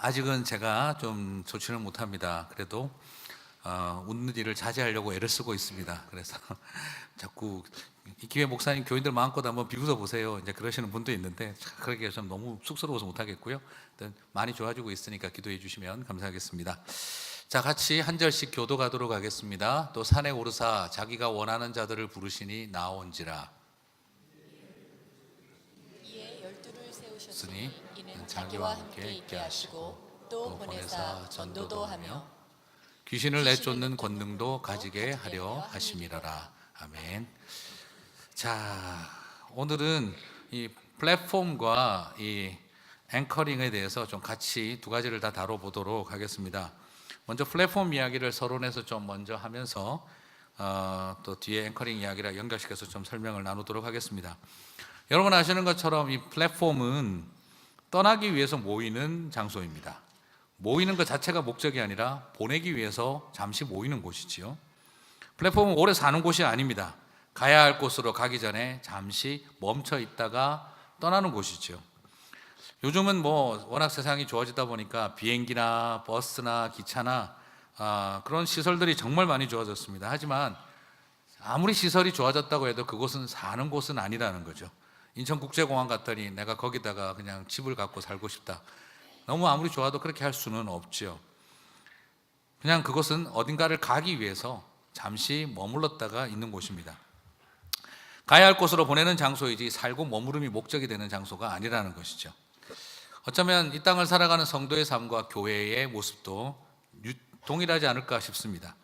아직은 제가 좀 좋지는 못합니다. 그래도 웃는 일을 자제하려고 애를 쓰고 있습니다. 그래서 자꾸 이 기회 목사님 교인들 마음껏 한번 비웃어 보세요. 이제 그러시는 분도 있는데 그러기가 좀 너무 쑥스러워서 못하겠고요. 일단 많이 좋아지고 있으니까 기도해 주시면 감사하겠습니다. 자, 같이 한 절씩 교도가도록 하겠습니다. 또 산에 오르사 자기가 원하는 자들을 부르시니 나온지라. 이에 열두를 세우셨으니 쓰니 이는 자기와 함께 있게 하시고 또 보내사 전도도 하며 귀신을 내쫓는 권능도 가지게 하려 하심이라라. 아멘. 자, 오늘은 이 플랫폼과 이 앵커링에 대해서 좀 같이 두 가지를 다 다뤄보도록 하겠습니다. 먼저 플랫폼 이야기를 서론에서 좀 먼저 하면서 또 뒤에 앵커링 이야기랑 연결시켜서 좀 설명을 나누도록 하겠습니다. 여러분 아시는 것처럼 이 플랫폼은 떠나기 위해서 모이는 장소입니다. 모이는 것 자체가 목적이 아니라 보내기 위해서 잠시 모이는 곳이지요. 플랫폼은 오래 사는 곳이 아닙니다. 가야 할 곳으로 가기 전에 잠시 멈춰 있다가 떠나는 곳이죠. 요즘은 뭐 워낙 세상이 좋아지다 보니까 비행기나 버스나 기차나 그런 시설들이 정말 많이 좋아졌습니다. 하지만 아무리 시설이 좋아졌다고 해도 그곳은 사는 곳은 아니라는 거죠. 인천국제공항 갔더니 내가 거기다가 그냥 집을 갖고 살고 싶다. 너무 아무리 좋아도 그렇게 할 수는 없죠. 그냥 그것은 어딘가를 가기 위해서 잠시 머물렀다가 있는 곳입니다. 가야 할 곳으로 보내는 장소이지 살고 머무름이 목적이 되는 장소가 아니라는 것이죠. 어쩌면 이 땅을 살아가는 성도의 삶과 교회의 모습도 동일하지 않을까 싶습니다.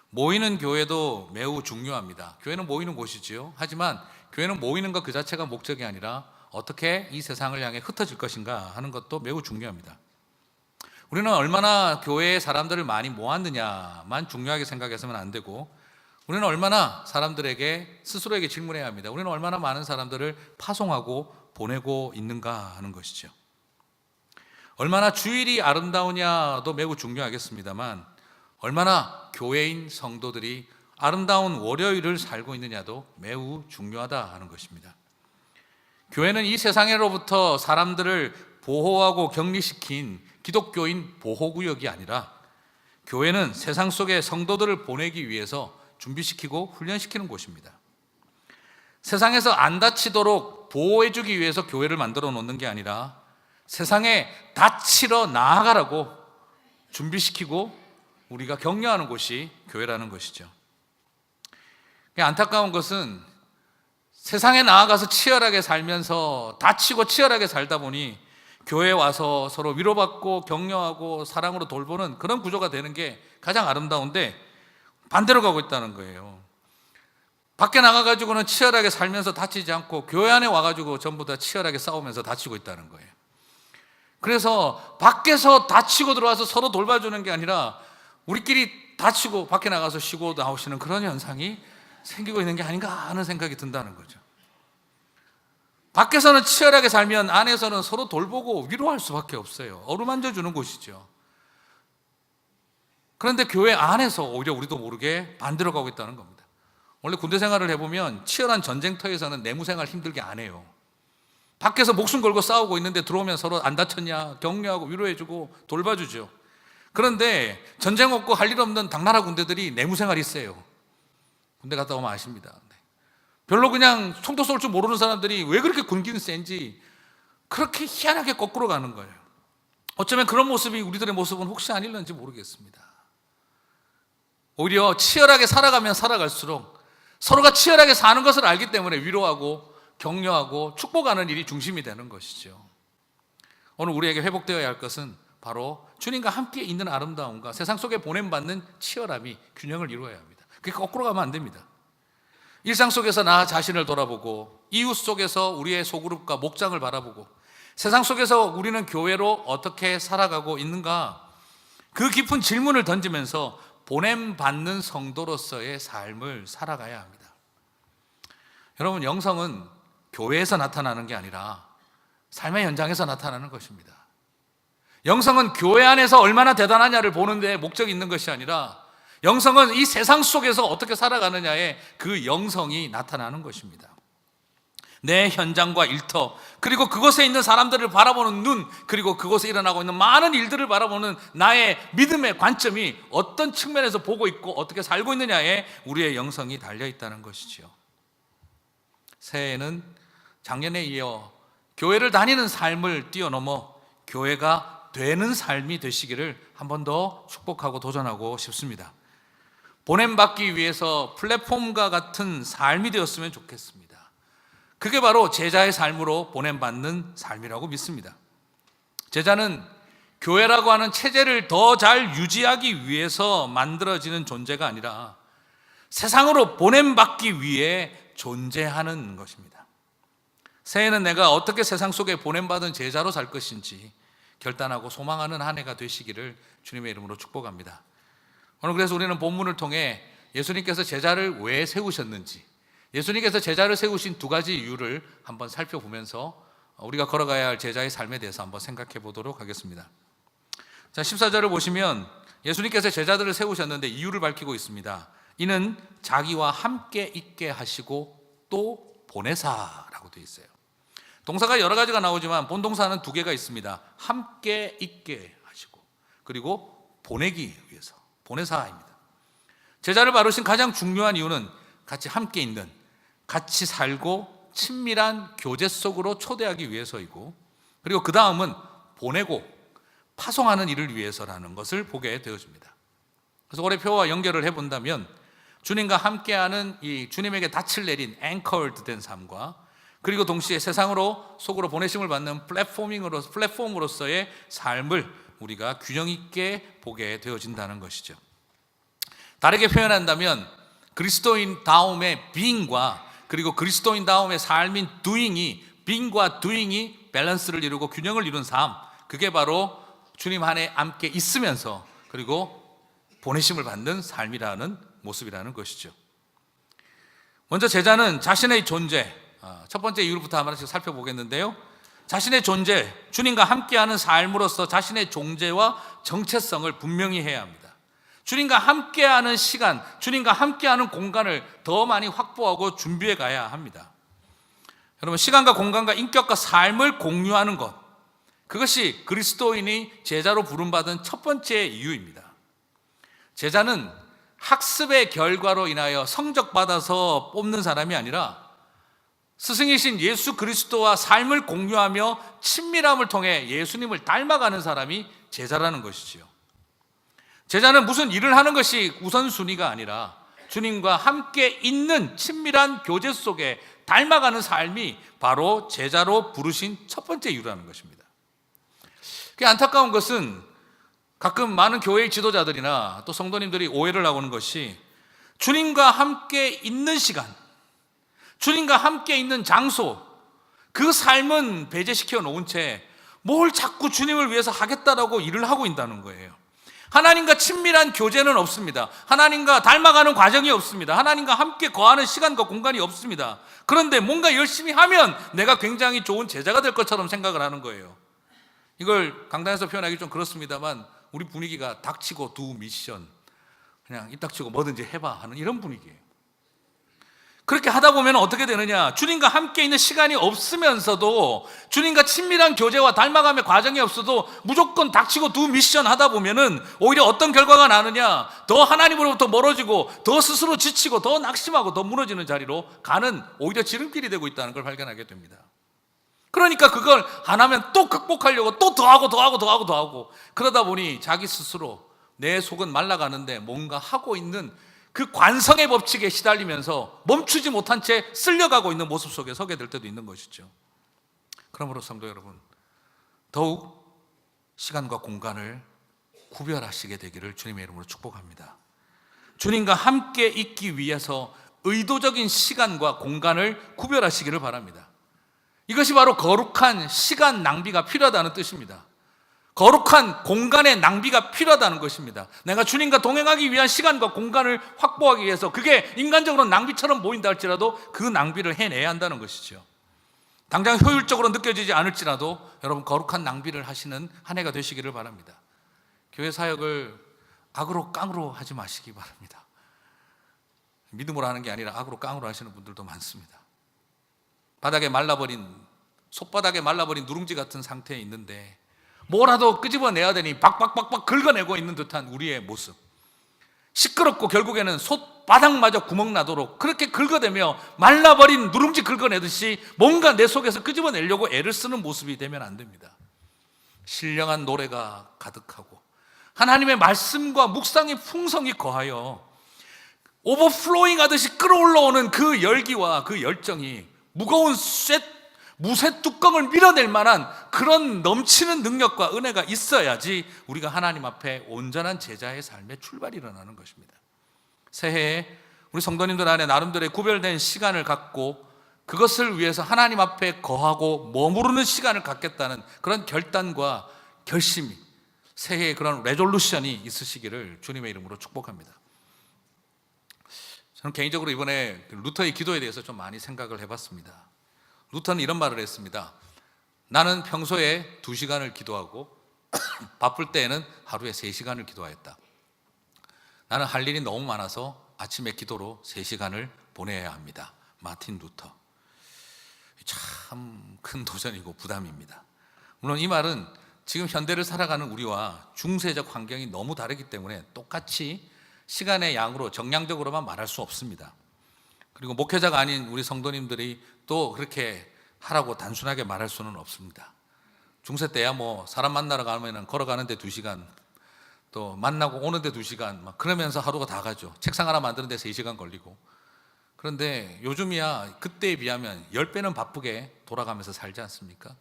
모이는 교회도 매우 중요합니다. 교회는 모이는 곳이지요. 하지만 교회는 모이는 것 그 자체가 목적이 아니라 어떻게 이 세상을 향해 흩어질 것인가 하는 것도 매우 중요합니다. 우리는 얼마나 교회에 사람들을 많이 모았느냐만 중요하게 생각해서는 안 되고, 우리는 얼마나 사람들에게 스스로에게 질문해야 합니다. 우리는 얼마나 많은 사람들을 파송하고 보내고 있는가 하는 것이죠. 얼마나 주일이 아름다우냐도 매우 중요하겠습니다만, 얼마나 교회인 성도들이 아름다운 월요일을 살고 있느냐도 매우 중요하다 하는 것입니다. 교회는 이 세상으로부터 사람들을 보호하고 격리시킨 기독교인 보호구역이 아니라, 교회는 세상 속에 성도들을 보내기 위해서 준비시키고 훈련시키는 곳입니다. 세상에서 안 다치도록 보호해주기 위해서 교회를 만들어 놓는 게 아니라 세상에 다치러 나아가라고 준비시키고 우리가 격려하는 곳이 교회라는 것이죠. 안타까운 것은 세상에 나아가서 치열하게 살면서 다치고 치열하게 살다 보니 교회에 와서 서로 위로받고 격려하고 사랑으로 돌보는 그런 구조가 되는 게 가장 아름다운데, 반대로 가고 있다는 거예요. 밖에 나가가지고는 치열하게 살면서 다치지 않고 교회 안에 와가지고 전부 다 치열하게 싸우면서 다치고 있다는 거예요. 그래서 밖에서 다치고 들어와서 서로 돌봐주는 게 아니라 우리끼리 다치고 밖에 나가서 쉬고 나오시는 그런 현상이 생기고 있는 게 아닌가 하는 생각이 든다는 거죠. 밖에서는 치열하게 살면 안에서는 서로 돌보고 위로할 수밖에 없어요. 어루만져 주는 곳이죠. 그런데 교회 안에서 오히려 우리도 모르게 반대로 가고 있다는 겁니다. 원래 군대 생활을 해보면 치열한 전쟁터에서는 내무생활 힘들게 안 해요. 밖에서 목숨 걸고 싸우고 있는데 들어오면 서로 안 다쳤냐 격려하고 위로해주고 돌봐주죠. 그런데 전쟁 없고 할 일 없는 당나라 군대들이 내무생활이 세요. 군대 갔다 오면 아십니다. 별로 그냥 총도 쏠 줄 모르는 사람들이 왜 그렇게 군기는 센지 그렇게 희한하게 거꾸로 가는 거예요. 어쩌면 그런 모습이 우리들의 모습은 혹시 아닐런지 모르겠습니다. 오히려 치열하게 살아가면 살아갈수록 서로가 치열하게 사는 것을 알기 때문에 위로하고 격려하고 축복하는 일이 중심이 되는 것이죠. 오늘 우리에게 회복되어야 할 것은 바로 주님과 함께 있는 아름다움과 세상 속에 보냄받는 치열함이 균형을 이루어야 합니다. 그게 거꾸로 가면 안 됩니다. 일상 속에서 나 자신을 돌아보고, 이웃 속에서 우리의 소그룹과 목장을 바라보고, 세상 속에서 우리는 교회로 어떻게 살아가고 있는가, 그 깊은 질문을 던지면서 보냄받는 성도로서의 삶을 살아가야 합니다. 여러분, 영성은 교회에서 나타나는 게 아니라 삶의 현장에서 나타나는 것입니다. 영성은 교회 안에서 얼마나 대단하냐를 보는 데 목적이 있는 것이 아니라, 영성은 이 세상 속에서 어떻게 살아가느냐에 그 영성이 나타나는 것입니다. 내 현장과 일터, 그리고 그곳에 있는 사람들을 바라보는 눈, 그리고 그곳에 일어나고 있는 많은 일들을 바라보는 나의 믿음의 관점이 어떤 측면에서 보고 있고 어떻게 살고 있느냐에 우리의 영성이 달려있다는 것이지요. 새해에는 작년에 이어 교회를 다니는 삶을 뛰어넘어 교회가 되는 삶이 되시기를 한 번 더 축복하고 도전하고 싶습니다. 보냄받기 위해서 플랫폼과 같은 삶이 되었으면 좋겠습니다. 그게 바로 제자의 삶으로 보냄받는 삶이라고 믿습니다. 제자는 교회라고 하는 체제를 더 잘 유지하기 위해서 만들어지는 존재가 아니라 세상으로 보냄받기 위해 존재하는 것입니다. 새해는 내가 어떻게 세상 속에 보냄받은 제자로 살 것인지 결단하고 소망하는 한 해가 되시기를 주님의 이름으로 축복합니다. 오늘 그래서 우리는 본문을 통해 예수님께서 제자를 왜 세우셨는지, 예수님께서 제자를 세우신 두 가지 이유를 한번 살펴보면서 우리가 걸어가야 할 제자의 삶에 대해서 한번 생각해 보도록 하겠습니다. 자, 14절을 보시면 예수님께서 제자들을 세우셨는데 이유를 밝히고 있습니다. 이는 자기와 함께 있게 하시고 또 보내사라고 되어 있어요. 동사가 여러 가지가 나오지만 본동사는 두 개가 있습니다. 함께 있게 하시고 그리고 보내기 위해서, 보내사입니다. 제자를 바르신 가장 중요한 이유는 같이 함께 있는, 같이 살고 친밀한 교제 속으로 초대하기 위해서이고, 그리고 그 다음은 보내고 파송하는 일을 위해서라는 것을 보게 되어집니다. 그래서 올해 표와 연결을 해본다면 주님과 함께하는 이 주님에게 닻을 내린 앵커드 된 삶과, 그리고 동시에 세상으로 속으로 보내심을 받는 플랫폼으로서의 삶을 우리가 균형 있게 보게 되어진다는 것이죠. 다르게 표현한다면 그리스도인 다음의 being과 그리고 그리스도인 다음의 삶인 doing이, being과 doing이 밸런스를 이루고 균형을 이룬 삶, 그게 바로 주님 안에 함께 있으면서 그리고 보내심을 받는 삶이라는 모습이라는 것이죠. 먼저 제자는 자신의 존재, 첫 번째 이유부터 하나씩 살펴보겠는데요. 자신의 존재, 주님과 함께하는 삶으로서 자신의 존재와 정체성을 분명히 해야 합니다. 주님과 함께하는 시간, 주님과 함께하는 공간을 더 많이 확보하고 준비해 가야 합니다. 여러분, 시간과 공간과 인격과 삶을 공유하는 것, 그것이 그리스도인이 제자로 부름받은 첫 번째 이유입니다. 제자는 학습의 결과로 인하여 성적받아서 뽑는 사람이 아니라 스승이신 예수 그리스도와 삶을 공유하며 친밀함을 통해 예수님을 닮아가는 사람이 제자라는 것이지요. 제자는 무슨 일을 하는 것이 우선순위가 아니라 주님과 함께 있는 친밀한 교제 속에 닮아가는 삶이 바로 제자로 부르신 첫 번째 이유라는 것입니다. 안타까운 것은 가끔 많은 교회의 지도자들이나 또 성도님들이 오해를 하고 있는 것이 주님과 함께 있는 시간, 주님과 함께 있는 장소, 그 삶은 배제시켜 놓은 채 뭘 자꾸 주님을 위해서 하겠다라고 일을 하고 있다는 거예요. 하나님과 친밀한 교제는 없습니다. 하나님과 닮아가는 과정이 없습니다. 하나님과 함께 거하는 시간과 공간이 없습니다. 그런데 뭔가 열심히 하면 내가 굉장히 좋은 제자가 될 것처럼 생각을 하는 거예요. 이걸 강단에서 표현하기 좀 그렇습니다만 우리 분위기가 닥치고 두 미션, 그냥 입 닥치고 뭐든지 해봐 하는 이런 분위기예요. 그렇게 하다 보면 어떻게 되느냐, 주님과 함께 있는 시간이 없으면서도 주님과 친밀한 교제와 닮아감의 과정이 없어도 무조건 닥치고 두 미션 하다 보면은 오히려 어떤 결과가 나느냐, 더 하나님으로부터 멀어지고 더 스스로 지치고 더 낙심하고 더 무너지는 자리로 가는 오히려 지름길이 되고 있다는 걸 발견하게 됩니다. 그러니까 그걸 안 하면 또 극복하려고 또 더하고 그러다 보니 자기 스스로 내 속은 말라가는데 뭔가 하고 있는 그 관성의 법칙에 시달리면서 멈추지 못한 채 쓸려가고 있는 모습 속에 서게 될 때도 있는 것이죠. 그러므로 성도 여러분, 더욱 시간과 공간을 구별하시게 되기를 주님의 이름으로 축복합니다. 주님과 함께 있기 위해서 의도적인 시간과 공간을 구별하시기를 바랍니다. 이것이 바로 거룩한 시간 낭비가 필요하다는 뜻입니다. 거룩한 공간의 낭비가 필요하다는 것입니다. 내가 주님과 동행하기 위한 시간과 공간을 확보하기 위해서 그게 인간적으로 낭비처럼 보인다 할지라도 그 낭비를 해내야 한다는 것이죠. 당장 효율적으로 느껴지지 않을지라도 여러분 거룩한 낭비를 하시는 한 해가 되시기를 바랍니다. 교회 사역을 악으로 깡으로 하지 마시기 바랍니다. 믿음으로 하는 게 아니라 악으로 깡으로 하시는 분들도 많습니다. 바닥에 말라버린, 솥바닥에 말라버린 누룽지 같은 상태에 있는데 뭐라도 끄집어내야 되니 박박박박 긁어내고 있는 듯한 우리의 모습, 시끄럽고 결국에는 솥바닥마저 구멍 나도록 그렇게 긁어대며 말라버린 누룽지 긁어내듯이 뭔가 내 속에서 끄집어내려고 애를 쓰는 모습이 되면 안 됩니다. 신령한 노래가 가득하고 하나님의 말씀과 묵상의 풍성이 거하여 오버플로잉 하듯이 끌어올라오는 그 열기와 그 열정이 무거운 무쇠 뚜껑을 밀어낼 만한 그런 넘치는 능력과 은혜가 있어야지 우리가 하나님 앞에 온전한 제자의 삶의 출발이 일어나는 것입니다. 새해에 우리 성도님들 안에 나름대로의 구별된 시간을 갖고 그것을 위해서 하나님 앞에 거하고 머무르는 시간을 갖겠다는 그런 결단과 결심이, 새해에 그런 레졸루션이 있으시기를 주님의 이름으로 축복합니다. 저는 개인적으로 이번에 루터의 기도에 대해서 좀 많이 생각을 해봤습니다. 루터는 이런 말을 했습니다. 나는 평소에 2시간을 기도하고 바쁠 때에는 하루에 3시간을 기도하였다. 나는 할 일이 너무 많아서 아침에 기도로 3시간을 보내야 합니다. 마틴 루터. 참 큰 도전이고 부담입니다. 물론 이 말은 지금 현대를 살아가는 우리와 중세적 환경이 너무 다르기 때문에 똑같이 시간의 양으로 정량적으로만 말할 수 없습니다. 그리고 목회자가 아닌 우리 성도님들이 또 그렇게 하라고 단순하게 말할 수는 없습니다. 중세 때야 뭐 사람 만나러 가면 걸어가는데 2시간, 또 만나고 오는데 2시간, 막 그러면서 하루가 다 가죠. 책상 하나 만드는데 3시간 걸리고. 그런데 요즘이야 그때에 비하면 10배는 바쁘게 돌아가면서 살지 않습니까?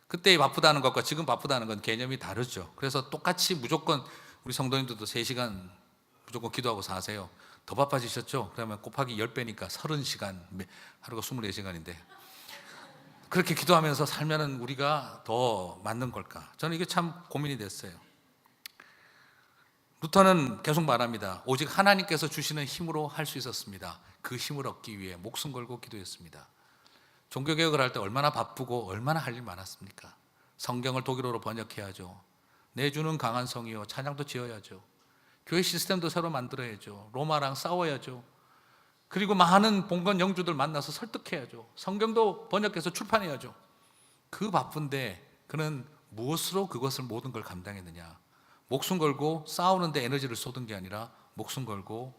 그때 바쁘다는 것과 지금 바쁘다는 건 개념이 다르죠. 그래서 똑같이 무조건 우리 성도님들도 3시간 무조건 기도하고 사세요. 더 바빠지셨죠? 그러면 곱하기 10배니까 30시간, 하루가 24시간인데 그렇게 기도하면서 살면은 우리가 더 맞는 걸까? 저는 이게 참 고민이 됐어요. 루터는 계속 말합니다. 오직 하나님께서 주시는 힘으로 할 수 있었습니다. 그 힘을 얻기 위해 목숨 걸고 기도했습니다. 종교개혁을 할 때 얼마나 바쁘고 얼마나 할 일 많았습니까? 성경을 독일어로 번역해야죠. 내주는 강한 성이요, 찬양도 지어야죠. 교회 시스템도 새로 만들어야죠. 로마랑 싸워야죠. 그리고 많은 봉건 영주들 만나서 설득해야죠. 성경도 번역해서 출판해야죠. 그 바쁜데 그는 무엇으로 그것을 모든 걸 감당했느냐? 목숨 걸고 싸우는데 에너지를 쏟은 게 아니라 목숨 걸고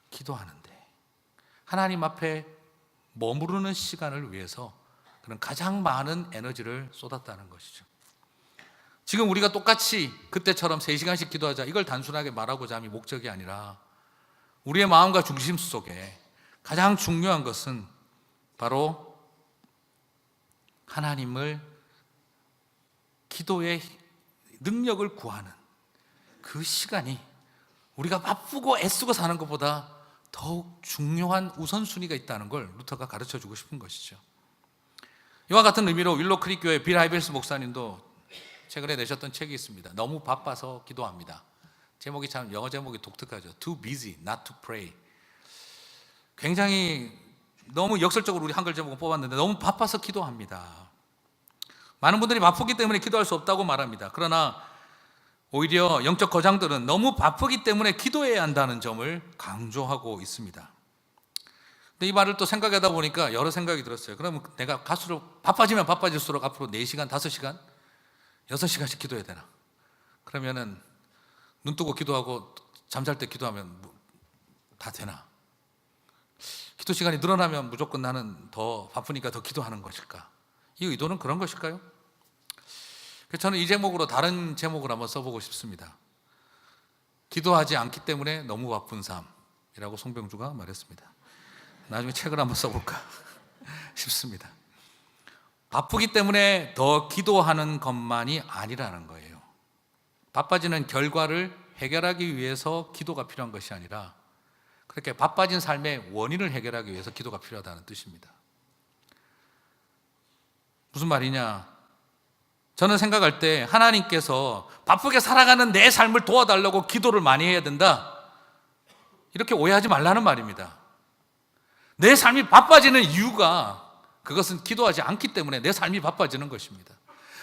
기도하는데, 하나님 앞에 머무르는 시간을 위해서 그는 가장 많은 에너지를 쏟았다는 것이죠. 지금 우리가 똑같이 그때처럼 3시간씩 기도하자, 이걸 단순하게 말하고자 함이 목적이 아니라 우리의 마음과 중심 속에 가장 중요한 것은 바로 하나님을 기도의 능력을 구하는 그 시간이 우리가 바쁘고 애쓰고 사는 것보다 더욱 중요한 우선순위가 있다는 걸 루터가 가르쳐주고 싶은 것이죠. 이와 같은 의미로 윌로크릭 교회 빌 하이벨스 목사님도 최근에 내셨던 책이 있습니다. 너무 바빠서 기도합니다. 제목이 참 영어 제목이 독특하죠. Too busy not to pray. 굉장히 너무 역설적으로 우리 한글 제목을 뽑았는데 너무 바빠서 기도합니다. 많은 분들이 바쁘기 때문에 기도할 수 없다고 말합니다. 그러나 오히려 영적 거장들은 너무 바쁘기 때문에 기도해야 한다는 점을 강조하고 있습니다. 근데 이 말을 또 생각하다 보니까 여러 생각이 들었어요. 그러면 내가 갈수록 바빠지면 바빠질수록 앞으로 4시간, 5시간, 6시간씩 기도해야 되나? 그러면은 눈 뜨고 기도하고 잠잘 때 기도하면 다 되나? 기도 시간이 늘어나면 무조건 나는 더 바쁘니까 더 기도하는 것일까? 이 의도는 그런 것일까요? 그래서 저는 이 제목으로 다른 제목을 한번 써보고 싶습니다. 기도하지 않기 때문에 너무 바쁜 삶이라고 송병주가 말했습니다. 나중에 책을 한번 써볼까 싶습니다. 바쁘기 때문에 더 기도하는 것만이 아니라는 거예요. 바빠지는 결과를 해결하기 위해서 기도가 필요한 것이 아니라 그렇게 바빠진 삶의 원인을 해결하기 위해서 기도가 필요하다는 뜻입니다. 무슨 말이냐? 저는 생각할 때 하나님께서 바쁘게 살아가는 내 삶을 도와달라고 기도를 많이 해야 된다, 이렇게 오해하지 말라는 말입니다. 내 삶이 바빠지는 이유가 그것은 기도하지 않기 때문에 내 삶이 바빠지는 것입니다.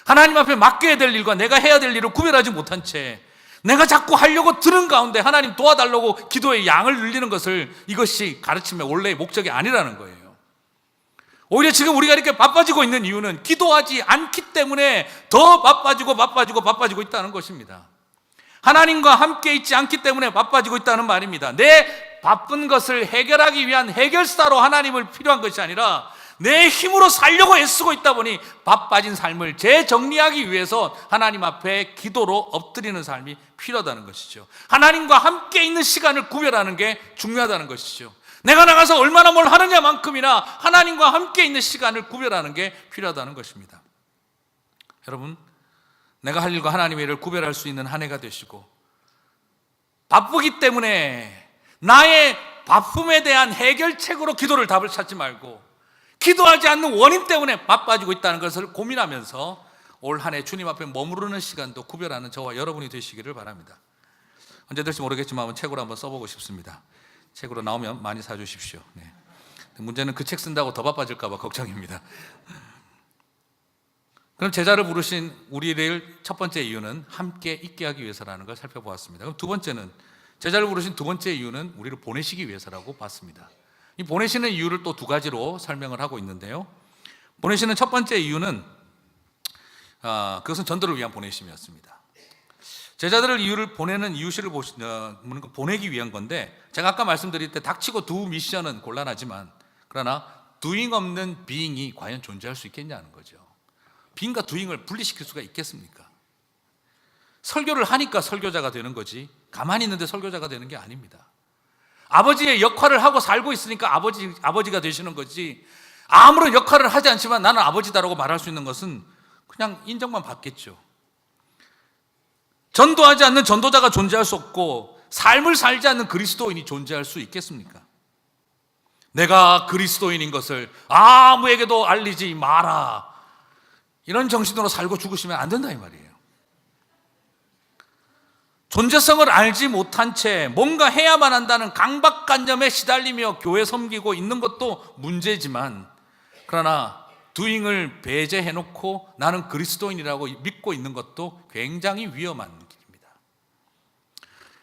하나님 앞에 맡겨야 될 일과 내가 해야 될 일을 구별하지 못한 채 내가 자꾸 하려고 드는 가운데 하나님 도와달라고 기도의 양을 늘리는 것을, 이것이 가르침의 원래의 목적이 아니라는 거예요. 오히려 지금 우리가 이렇게 바빠지고 있는 이유는 기도하지 않기 때문에 더 바빠지고 있다는 것입니다. 하나님과 함께 있지 않기 때문에 바빠지고 있다는 말입니다. 내 바쁜 것을 해결하기 위한 해결사로 하나님을 필요한 것이 아니라 내 힘으로 살려고 애쓰고 있다 보니 바빠진 삶을 재정리하기 위해서 하나님 앞에 기도로 엎드리는 삶이 필요하다는 것이죠. 하나님과 함께 있는 시간을 구별하는 게 중요하다는 것이죠. 내가 나가서 얼마나 뭘 하느냐만큼이나 하나님과 함께 있는 시간을 구별하는 게 필요하다는 것입니다. 여러분, 내가 할 일과 하나님의 일을 구별할 수 있는 한 해가 되시고, 바쁘기 때문에 나의 바쁨에 대한 해결책으로 기도를 답을 찾지 말고 기도하지 않는 원인 때문에 바빠지고 있다는 것을 고민하면서 올 한 해 주님 앞에 머무르는 시간도 구별하는 저와 여러분이 되시기를 바랍니다. 언제 될지 모르겠지만 책으로 한번 써보고 싶습니다. 책으로 나오면 많이 사주십시오. 네. 문제는 그 책 쓴다고 더 바빠질까 봐 걱정입니다. 그럼 제자를 부르신 우리를 첫 번째 이유는 함께 있게 하기 위해서라는 걸 살펴보았습니다. 그럼 두 번째는, 제자를 부르신 두 번째 이유는 우리를 보내시기 위해서라고 봤습니다. 이 보내시는 이유를 또 두 가지로 설명을 하고 있는데요. 보내시는 첫 번째 이유는 그것은 전도를 위한 보내심이었습니다. 제자들을 이유를 보내는 이유를 보내기 위한 건데, 제가 아까 말씀드릴 때 닥치고 두 미션은 곤란하지만, 그러나 doing 없는 being이 과연 존재할 수 있겠냐는 거죠. being과 doing을 분리시킬 수가 있겠습니까? 설교를 하니까 설교자가 되는 거지 가만히 있는데 설교자가 되는 게 아닙니다. 아버지의 역할을 하고 살고 있으니까 아버지가 되시는 거지, 아무런 역할을 하지 않지만 나는 아버지다라고 말할 수 있는 것은 그냥 인정만 받겠죠. 전도하지 않는 전도자가 존재할 수 없고, 삶을 살지 않는 그리스도인이 존재할 수 있겠습니까? 내가 그리스도인인 것을 아무에게도 알리지 마라, 이런 정신으로 살고 죽으시면 안 된다 이 말이에요. 존재성을 알지 못한 채 뭔가 해야만 한다는 강박관념에 시달리며 교회 섬기고 있는 것도 문제지만, 그러나 doing을 배제해놓고 나는 그리스도인이라고 믿고 있는 것도 굉장히 위험한 길입니다.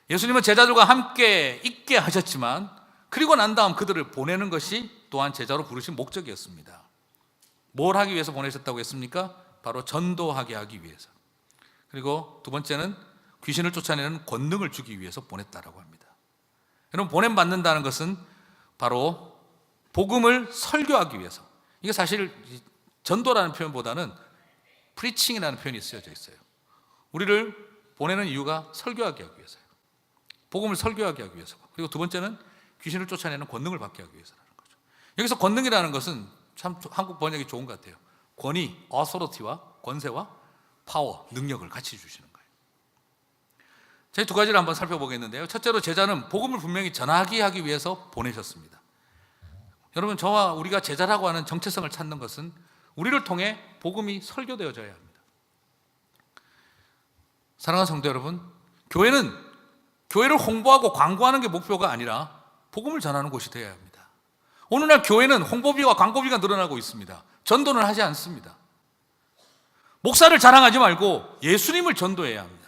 예수님은 제자들과 함께 있게 하셨지만, 그리고 난 다음 그들을 보내는 것이 또한 제자로 부르신 목적이었습니다. 뭘 하기 위해서 보내셨다고 했습니까? 바로 전도하게 하기 위해서. 그리고 두 번째는 귀신을 쫓아내는 권능을 주기 위해서 보냈다라고 합니다. 여러분, 보냄받는다는 것은 바로 복음을 설교하기 위해서. 이게 사실 전도라는 표현보다는 프리칭이라는 표현이 쓰여져 있어요. 우리를 보내는 이유가 설교하게 하기 위해서요. 복음을 설교하게 하기 위해서. 그리고 두 번째는 귀신을 쫓아내는 권능을 받게 하기 위해서라는 거죠. 여기서 권능이라는 것은 참 한국 번역이 좋은 것 같아요. 권위, authority와 권세와 파워, 능력을 같이 주시는 거예요. 제 두 가지를 한번 살펴보겠는데요. 첫째로, 제자는 복음을 분명히 전하게 하기 위해서 보내셨습니다. 여러분, 저와 우리가 제자라고 하는 정체성을 찾는 것은 우리를 통해 복음이 설교되어져야 합니다. 사랑하는 성도 여러분, 교회를 홍보하고 광고하는 게 목표가 아니라 복음을 전하는 곳이 되어야 합니다. 오늘날 교회는 홍보비와 광고비가 늘어나고 있습니다. 전도는 하지 않습니다. 목사를 자랑하지 말고 예수님을 전도해야 합니다.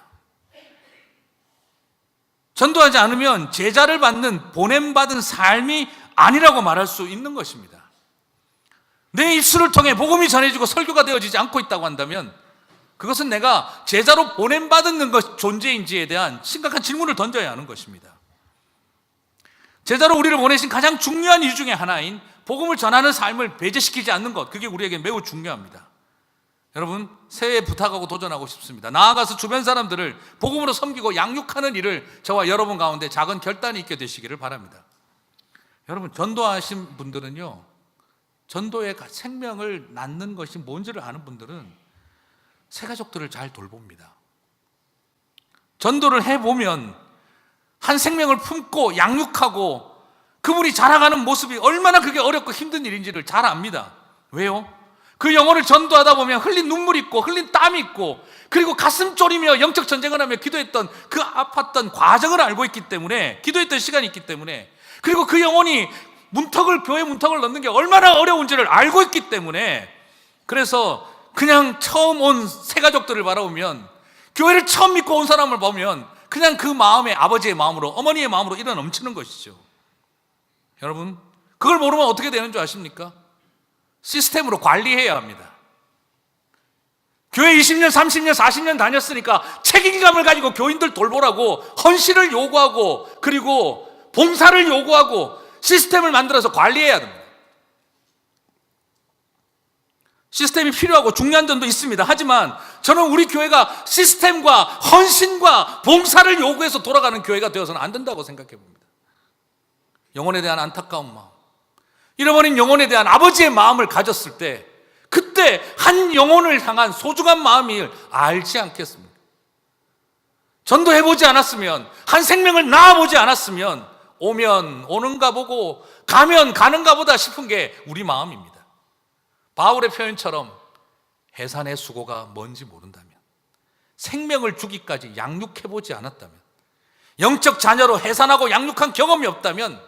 전도하지 않으면 제자를 받는 보냄받은 삶이 아니라고 말할 수 있는 것입니다. 내 입술을 통해 복음이 전해지고 설교가 되어지지 않고 있다고 한다면 그것은 내가 제자로 보냄받은 것 존재인지에 대한 심각한 질문을 던져야 하는 것입니다. 제자로 우리를 보내신 가장 중요한 이유 중에 하나인 복음을 전하는 삶을 배제시키지 않는 것, 그게 우리에게 매우 중요합니다. 여러분, 새해에 부탁하고 도전하고 싶습니다. 나아가서 주변 사람들을 복음으로 섬기고 양육하는 일을 저와 여러분 가운데 작은 결단이 있게 되시기를 바랍니다. 여러분, 전도하신 분들은요, 전도의 생명을 낳는 것이 뭔지를 아는 분들은 새가족들을 잘 돌봅니다. 전도를 해보면 한 생명을 품고 양육하고 그분이 자라가는 모습이 얼마나 그게 어렵고 힘든 일인지를 잘 압니다. 왜요? 그 영혼을 전도하다 보면 흘린 눈물이 있고 흘린 땀이 있고, 그리고 가슴 졸이며 영적 전쟁을 하며 기도했던 그 아팠던 과정을 알고 있기 때문에, 기도했던 시간이 있기 때문에, 그리고 그 영혼이 교회 문턱을 넘는 게 얼마나 어려운지를 알고 있기 때문에, 그래서 그냥 처음 온 새가족들을 바라보면, 교회를 처음 믿고 온 사람을 보면 그냥 그 마음에 아버지의 마음으로, 어머니의 마음으로 일어 넘치는 것이죠. 여러분, 그걸 모르면 어떻게 되는 줄 아십니까? 시스템으로 관리해야 합니다. 교회 20년, 30년, 40년 다녔으니까 책임감을 가지고 교인들 돌보라고 헌신을 요구하고 그리고 봉사를 요구하고 시스템을 만들어서 관리해야 됩니다. 시스템이 필요하고 중요한 점도 있습니다. 하지만 저는 우리 교회가 시스템과 헌신과 봉사를 요구해서 돌아가는 교회가 되어서는 안 된다고 생각해 봅니다. 영혼에 대한 안타까운 마음, 잃어버린 영혼에 대한 아버지의 마음을 가졌을 때 그때 한 영혼을 향한 소중한 마음을 알지 않겠습니까? 전도해보지 않았으면, 한 생명을 낳아보지 않았으면 오면 오는가 보고 가면 가는가 보다 싶은 게 우리 마음입니다. 바울의 표현처럼 해산의 수고가 뭔지 모른다면, 생명을 주기까지 양육해보지 않았다면, 영적 자녀로 해산하고 양육한 경험이 없다면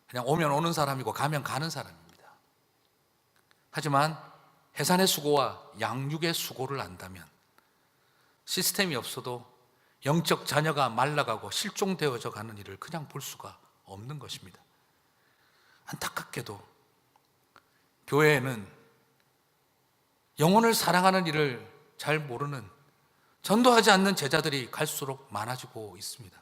그냥 오면 오는 사람이고 가면 가는 사람입니다. 하지만 해산의 수고와 양육의 수고를 안다면 시스템이 없어도 영적 자녀가 말라가고 실종되어져 가는 일을 그냥 볼 수가 없는 것입니다. 안타깝게도 교회에는 영혼을 사랑하는 일을 잘 모르는, 전도하지 않는 제자들이 갈수록 많아지고 있습니다.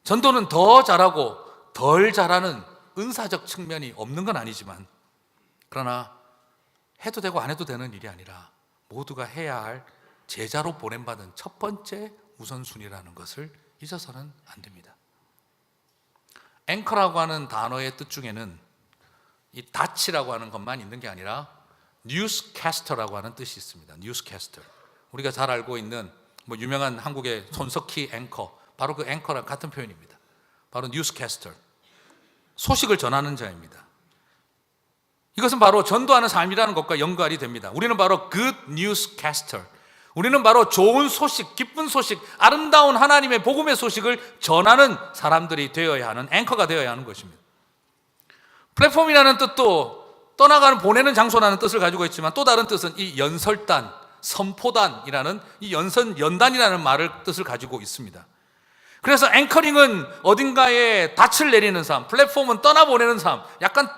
전도는 더 잘하고 덜 잘하는 은사적 측면이 없는 건 아니지만, 그러나 해도 되고 안 해도 되는 일이 아니라 모두가 해야 할 제자로 보냄받은 첫 번째 우선순위라는 것을 잊어서는 안 됩니다. 앵커라고 하는 단어의 뜻 중에는 이 닷이라고 하는 것만 있는 게 아니라 뉴스캐스터라고 하는 뜻이 있습니다. 뉴스캐스터. 우리가 잘 알고 있는 유명한 한국의 손석희 앵커, 바로 그 앵커랑 같은 표현입니다. 바로 뉴스캐스터. 소식을 전하는 자입니다. 이것은 바로 전도하는 삶이라는 것과 연관이 됩니다. 우리는 바로 good newscaster. 우리는 바로 좋은 소식, 기쁜 소식, 아름다운 하나님의 복음의 소식을 전하는 사람들이 되어야 하는, 앵커가 되어야 하는 것입니다. 플랫폼이라는 뜻도 떠나가는, 보내는 장소라는 뜻을 가지고 있지만 또 다른 뜻은 이 연설단, 선포단이라는 이 연단이라는 말을 뜻을 가지고 있습니다. 그래서 앵커링은 어딘가에 닻을 내리는 삶, 플랫폼은 떠나보내는 삶, 약간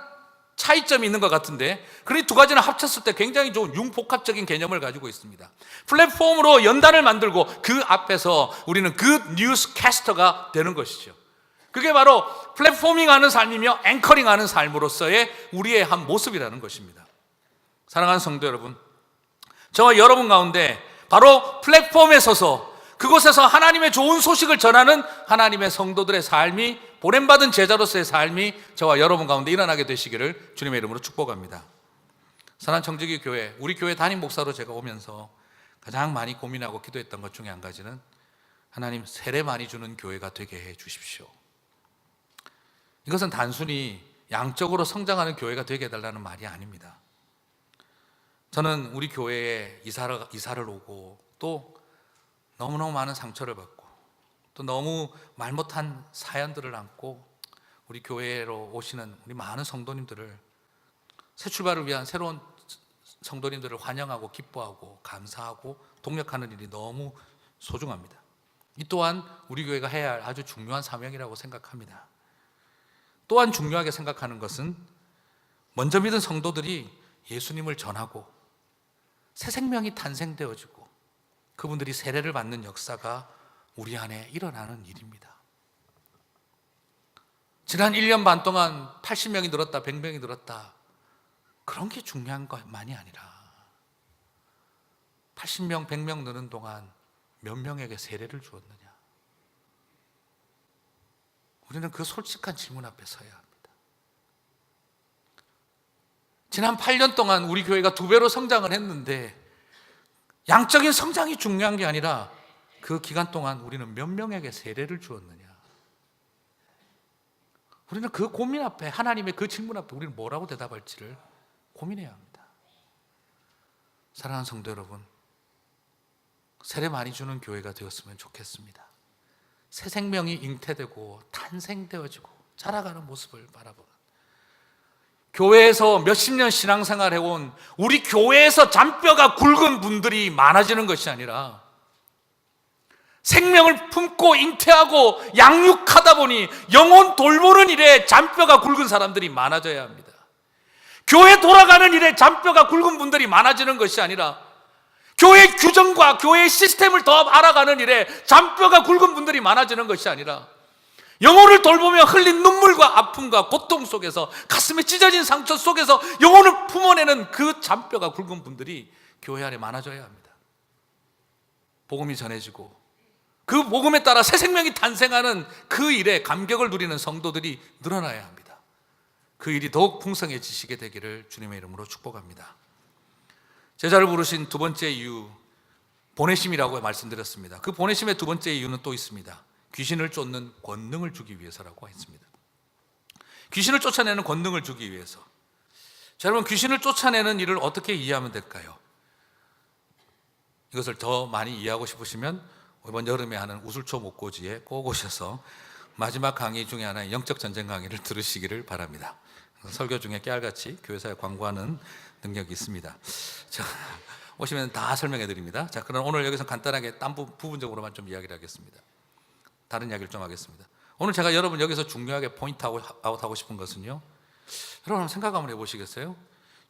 차이점이 있는 것 같은데, 그런 두 가지는 합쳤을 때 굉장히 좋은 융복합적인 개념을 가지고 있습니다. 플랫폼으로 연단을 만들고 그 앞에서 우리는 good newscaster가 되는 것이죠. 그게 바로 플랫포밍하는 삶이며 앵커링하는 삶으로서의 우리의 한 모습이라는 것입니다. 사랑하는 성도 여러분, 저와 여러분 가운데 바로 플랫폼에 서서 그곳에서 하나님의 좋은 소식을 전하는 하나님의 성도들의 삶이, 보냄받은 제자로서의 삶이 저와 여러분 가운데 일어나게 되시기를 주님의 이름으로 축복합니다. 사랑하는 청지기 교회, 우리 교회 담임 목사로 제가 오면서 가장 많이 고민하고 기도했던 것 중에 한 가지는 하나님, 세례 많이 주는 교회가 되게 해 주십시오. 이것은 단순히 양적으로 성장하는 교회가 되게 해달라는 말이 아닙니다. 저는 우리 교회에 이사를 오고 또 너무너무 많은 상처를 받고 또 너무 말 못한 사연들을 안고 우리 교회로 오시는 우리 많은 성도님들을, 새 출발을 위한 새로운 성도님들을 환영하고 기뻐하고 감사하고 동력하는 일이 너무 소중합니다. 이 또한 우리 교회가 해야 할 아주 중요한 사명이라고 생각합니다. 또한 중요하게 생각하는 것은 먼저 믿은 성도들이 예수님을 전하고 새 생명이 탄생되어지고 그분들이 세례를 받는 역사가 우리 안에 일어나는 일입니다. 지난 1년 반 동안 80명이 늘었다, 100명이 늘었다, 그런 게 중요한 것만이 아니라 80명, 100명 느는 동안 몇 명에게 세례를 주었느냐, 우리는 그 솔직한 질문 앞에 서야 합니다. 지난 8년 동안 우리 교회가 2배로 성장을 했는데 양적인 성장이 중요한 게 아니라 그 기간 동안 우리는 몇 명에게 세례를 주었느냐, 우리는 그 고민 앞에, 하나님의 그 질문 앞에 우리는 뭐라고 대답할지를 고민해야 합니다. 사랑하는 성도 여러분, 세례 많이 주는 교회가 되었으면 좋겠습니다. 새 생명이 잉태되고 탄생되어지고 자라가는 모습을 바라보는, 교회에서 몇십 년 신앙생활 해온 우리 교회에서 잔뼈가 굵은 분들이 많아지는 것이 아니라 생명을 품고 잉태하고 양육하다 보니 영혼 돌보는 일에 잔뼈가 굵은 사람들이 많아져야 합니다. 교회 돌아가는 일에 잔뼈가 굵은 분들이 많아지는 것이 아니라 교회 규정과 교회 시스템을 더 알아가는 일에 잔뼈가 굵은 분들이 많아지는 것이 아니라 영혼을 돌보며 흘린 눈물과 아픔과 고통 속에서 가슴에 찢어진 상처 속에서 영혼을 품어내는 그 잔뼈가 굵은 분들이 교회 안에 많아져야 합니다. 복음이 전해지고 그 복음에 따라 새 생명이 탄생하는 그 일에 감격을 누리는 성도들이 늘어나야 합니다. 그 일이 더욱 풍성해지시게 되기를 주님의 이름으로 축복합니다. 제자를 부르신 두 번째 이유, 보내심이라고 말씀드렸습니다. 그 보내심의 두 번째 이유는 또 있습니다. 귀신을 쫓는 권능을 주기 위해서라고 했습니다. 귀신을 쫓아내는 권능을 주기 위해서. 자, 여러분, 귀신을 쫓아내는 일을 어떻게 이해하면 될까요? 이것을 더 많이 이해하고 싶으시면 이번 여름에 하는 우술초 목고지에 꼭 오셔서 마지막 강의 중에 하나의 영적 전쟁 강의를 들으시기를 바랍니다. 설교 중에 깨알같이 교회사에 광고하는 능력이 있습니다. 자, 오시면 다 설명해 드립니다. 자, 그럼 오늘 여기서 간단하게 부분적으로만 좀 이야기를 하겠습니다. 다른 이야기를 좀 하겠습니다. 오늘 제가 여러분 여기서 중요하게 포인트 아웃하고 싶은 것은요, 여러분 생각 한번 해보시겠어요?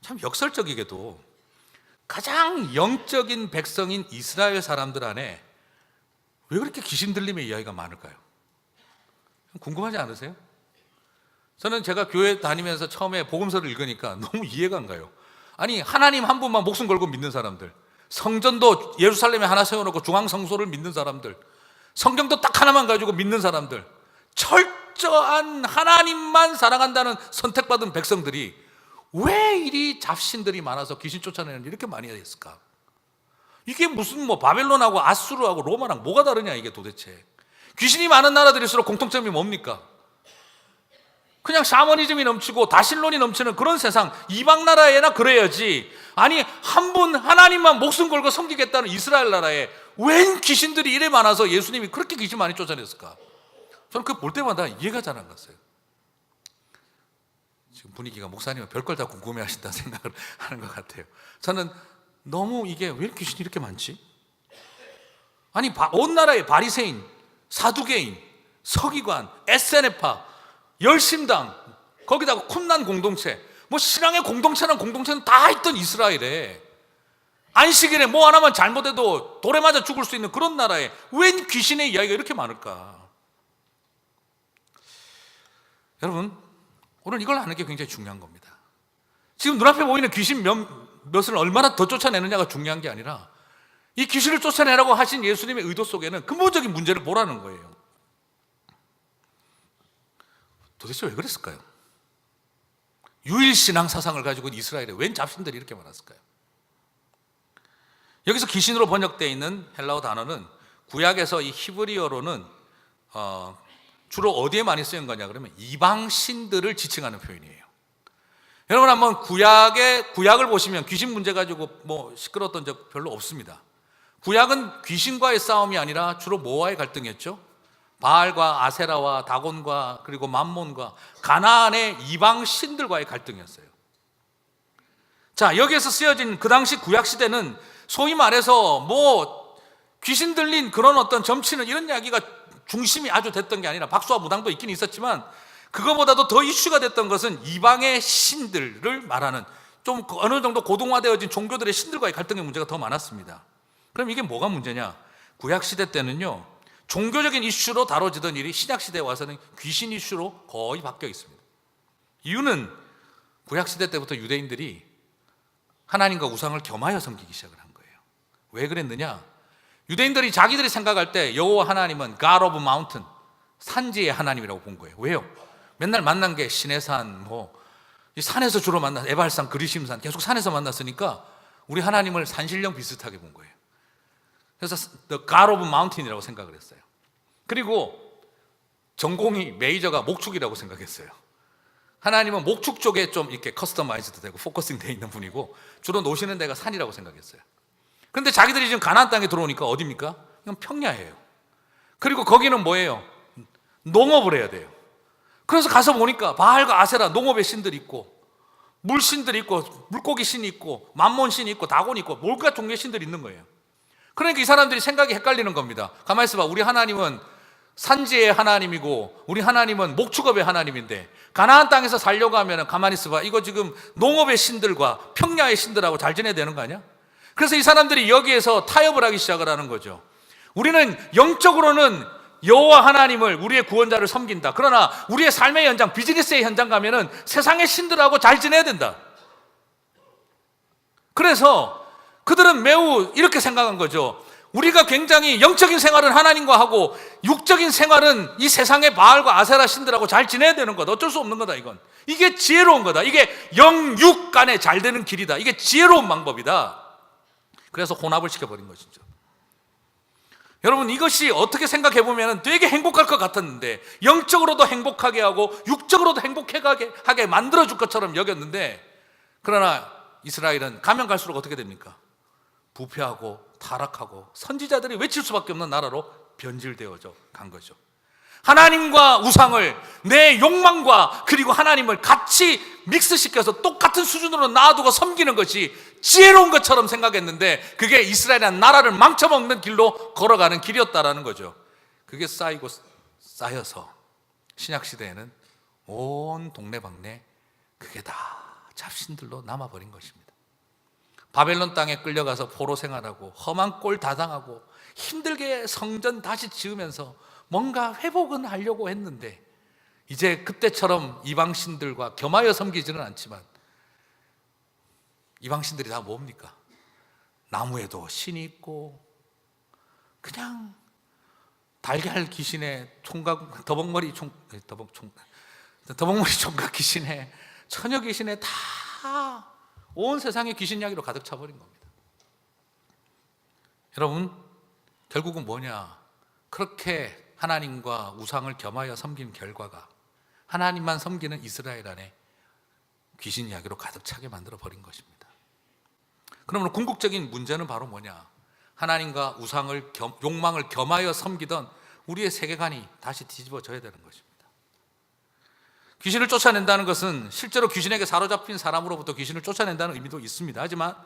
참 역설적이게도 가장 영적인 백성인 이스라엘 사람들 안에 왜 그렇게 귀신 들림의 이야기가 많을까요? 궁금하지 않으세요? 저는 제가 교회 다니면서 처음에 복음서를 읽으니까 너무 이해가 안 가요. 아니, 하나님 한 분만 목숨 걸고 믿는 사람들, 성전도 예루살렘에 하나 세워놓고 중앙성소를 믿는 사람들, 성경도 딱 하나만 가지고 믿는 사람들, 철저한 하나님만 사랑한다는 선택받은 백성들이 왜 이리 잡신들이 많아서 귀신 쫓아내는 이렇게 많이 했을까? 이게 무슨 바벨론하고 아수르하고 로마랑 뭐가 다르냐 이게 도대체. 귀신이 많은 나라들일수록 공통점이 뭡니까? 그냥 샤머니즘이 넘치고 다신론이 넘치는 그런 세상. 이방 나라에나 그래야지. 아니, 한 분 하나님만 목숨 걸고 섬기겠다는 이스라엘 나라에 웬 귀신들이 이래 많아서 예수님이 그렇게 귀신 많이 쫓아냈을까? 저는 그거 볼 때마다 이해가 잘 안 갔어요. 지금 분위기가 목사님은 별걸 다 궁금해 하신다 생각을 하는 것 같아요. 저는 너무 이게 왜 귀신이 이렇게 많지? 아니, 온 나라에 바리새인, 사두개인, 서기관, SNF파, 열심당, 거기다가 쿰난 공동체, 신앙의 공동체는 다 있던 이스라엘에 안식일에 뭐 하나만 잘못해도 돌에 맞아 죽을 수 있는 그런 나라에 웬 귀신의 이야기가 이렇게 많을까? 여러분, 오늘 이걸 아는 게 굉장히 중요한 겁니다. 지금 눈앞에 보이는 귀신 몇을 얼마나 더 쫓아내느냐가 중요한 게 아니라 이 귀신을 쫓아내라고 하신 예수님의 의도 속에는 근본적인 문제를 보라는 거예요. 도대체 왜 그랬을까요? 유일신앙 사상을 가지고 이스라엘에 웬 잡신들이 이렇게 많았을까요? 여기서 귀신으로 번역되어 있는 헬라어 단어는 구약에서 이 히브리어로는 주로 어디에 많이 쓰인 거냐 그러면 이방 신들을 지칭하는 표현이에요. 여러분 한번 구약을 보시면 귀신 문제 가지고 시끄러웠던 적 별로 없습니다. 구약은 귀신과의 싸움이 아니라 주로 뭐와의 갈등이었죠? 바알과 아세라와 다곤과 그리고 맘몬과 가나안의 이방 신들과의 갈등이었어요. 자, 여기에서 쓰여진 그 당시 구약 시대는 소위 말해서 귀신 들린 그런 어떤 점치는 이런 이야기가 중심이 아주 됐던 게 아니라 박수와 무당도 있긴 있었지만 그거보다도 더 이슈가 됐던 것은 이방의 신들을 말하는 좀 어느 정도 고등화되어진 종교들의 신들과의 갈등의 문제가 더 많았습니다. 그럼 이게 뭐가 문제냐? 구약 시대 때는요, 종교적인 이슈로 다뤄지던 일이 신약 시대에 와서는 귀신 이슈로 거의 바뀌어 있습니다. 이유는 구약 시대 때부터 유대인들이 하나님과 우상을 겸하여 섬기기 시작을 한 거예요. 왜 그랬느냐? 유대인들이 자기들이 생각할 때 여호와 하나님은 God of Mountain, 산지의 하나님이라고 본 거예요. 왜요? 맨날 만난 게 시내산, 이 산에서 주로 만난 에발산, 그리심산, 계속 산에서 만났으니까 우리 하나님을 산신령 비슷하게 본 거예요. 그래서 The God of Mountain이라고 생각을 했어요. 그리고 전공이 메이저가 목축이라고 생각했어요. 하나님은 목축 쪽에 좀 이렇게 커스터마이즈도 되고 포커싱 되어 있는 분이고 주로 노시는 데가 산이라고 생각했어요. 그런데 자기들이 지금 가나안 땅에 들어오니까 어디입니까? 이건 평야예요. 그리고 거기는 뭐예요? 농업을 해야 돼요. 그래서 가서 보니까 바알과 아세라 농업의 신들이 있고 물신들이 있고 물고기 신이 있고 맘몬 신이 있고 다곤이 있고 몰카 종류의 신들이 있는 거예요. 그러니까 이 사람들이 생각이 헷갈리는 겁니다. 가만히 있어봐. 우리 하나님은 산지의 하나님이고 우리 하나님은 목축업의 하나님인데 가나안 땅에서 살려고 하면 가만히 있어봐. 이거 지금 농업의 신들과 평야의 신들하고 잘 지내야 되는 거 아니야? 그래서 이 사람들이 여기에서 타협을 하기 시작을 하는 거죠. 우리는 영적으로는 여호와 하나님을 우리의 구원자를 섬긴다. 그러나 우리의 삶의 현장, 비즈니스의 현장 가면은 세상의 신들하고 잘 지내야 된다. 그래서 그들은 매우 이렇게 생각한 거죠. 우리가 굉장히 영적인 생활은 하나님과 하고 육적인 생활은 이 세상의 바알과 아세라 신들하고 잘 지내야 되는 거다. 어쩔 수 없는 거다 이건. 이게 지혜로운 거다. 이게 영육 간에 잘 되는 길이다. 이게 지혜로운 방법이다. 그래서 혼합을 시켜버린 것이죠. 여러분, 이것이 어떻게 생각해 보면 되게 행복할 것 같았는데, 영적으로도 행복하게 하고 육적으로도 행복하게 만들어줄 것처럼 여겼는데, 그러나 이스라엘은 가면 갈수록 어떻게 됩니까? 부패하고 타락하고 선지자들이 외칠 수밖에 없는 나라로 변질되어져 간 거죠. 하나님과 우상을, 내 욕망과 그리고 하나님을 같이 믹스시켜서 똑같은 수준으로 놔두고 섬기는 것이 지혜로운 것처럼 생각했는데, 그게 이스라엘이라는 나라를 망쳐먹는 길로 걸어가는 길이었다라는 거죠. 그게 쌓이고 쌓여서 신약시대에는 온 동네방네 그게 다 잡신들로 남아버린 것입니다. 바벨론 땅에 끌려가서 포로 생활하고 험한 꼴 다 당하고 힘들게 성전 다시 지으면서 뭔가 회복은 하려고 했는데, 이제 그때처럼 이방신들과 겸하여 섬기지는 않지만, 이방신들이 다 뭡니까? 나무에도 신이 있고 그냥 달걀 귀신에 총각 더벅머리 총각 귀신에 처녀 귀신에 다 온 세상에 귀신 이야기로 가득 차버린 겁니다. 여러분, 결국은 뭐냐? 그렇게 하나님과 우상을 겸하여 섬긴 결과가 하나님만 섬기는 이스라엘 안에 귀신 이야기로 가득 차게 만들어 버린 것입니다. 그러면 궁극적인 문제는 바로 뭐냐? 하나님과 우상을 욕망을 겸하여 섬기던 우리의 세계관이 다시 뒤집어져야 되는 것입니다. 귀신을 쫓아낸다는 것은 실제로 귀신에게 사로잡힌 사람으로부터 귀신을 쫓아낸다는 의미도 있습니다. 하지만